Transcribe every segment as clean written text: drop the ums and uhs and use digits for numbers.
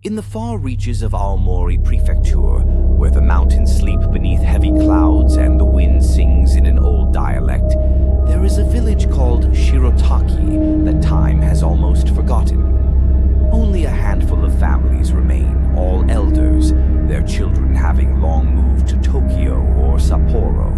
In the far reaches of Aomori Prefecture, where the mountains sleep beneath heavy clouds and the wind sings in an old dialect, there is a village called Shirotaki that time has almost forgotten. Only a handful of families remain, all elders, their children having long moved to Tokyo or Sapporo.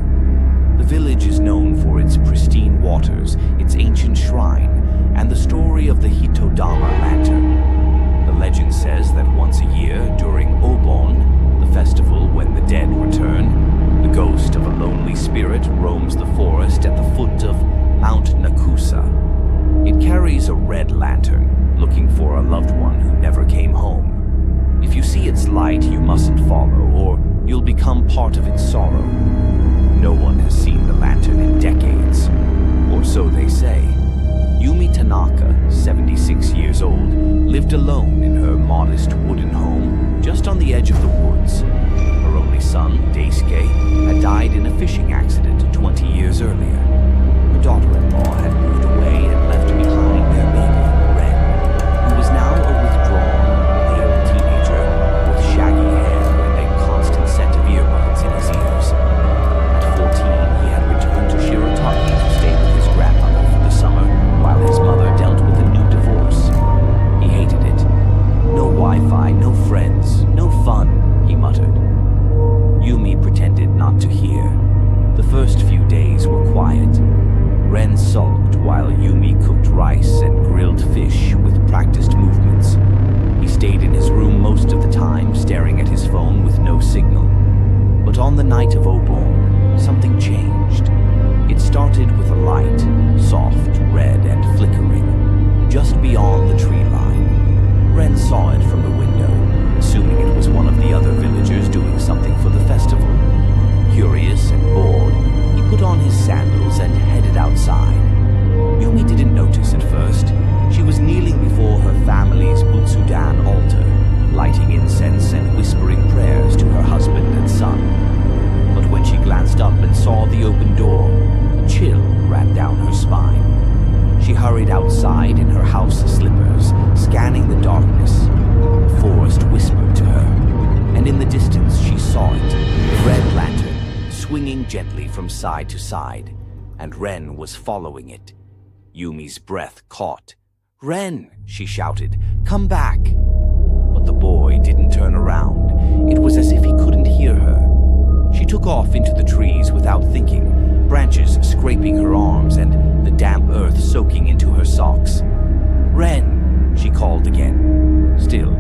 The village is known for its pristine waters, its ancient shrine, and the story of the Hitodama lantern. The legend says that once a year, during Obon, the festival when the dead return, the ghost of a lonely spirit roams the forest at the foot of Mount Nakusa. It carries a red lantern, looking for a loved one who never came home. If you see its light, you mustn't follow, or you'll become part of its sorrow. No one has seen the lantern in decades, or so they say. Yumi Tanaka, 76 years old, lived alone in her modest wooden home just on the edge of the woods. Her only son, Daisuke, had died in a fishing accident 20 years earlier. Her daughter-in-law had moved away and left behind their baby, Ren, who was now a withdrawn, pale teenager with shaggy hair and a constant set of earbuds in his ears. At 14, he had returned to Shirotaki to stay with his grandmother for the summer, while his mother dealt with a new divorce. He hated it. No Wi-Fi, no friends, no fun, he muttered. Yumi pretended not to hear. The first few days were quiet. Ren sulked while Yumi cooked rice and grilled fish with practiced movements. He stayed in his room most of the time, staring at his phone with no signal. But on the night of Obon, something changed. It started with a light, soft, red, and flickering, just beyond the tree line. Ren saw it from the window, assuming it was one of the other villagers doing something for the festival. Curious and bored, he put on his sandals and headed outside. Yumi didn't notice at first. She was kneeling before her family's Butsudan altar, lighting incense and whispering prayers to her husband and son. But when she glanced up and saw the open door, a chill ran down her spine. She hurried outside in her house slippers, scanning the darkness. The forest whispered to her, and in the distance she saw it, the red lantern, swinging gently from side to side, and Ren was following it. Yumi's breath caught. "Ren!" she shouted. "Come back!" But the boy didn't turn around. It was as if he couldn't hear her. She took off into the trees without thinking, branches scraping her arms and the damp earth soaking into her socks. "Ren!" she called again. Still,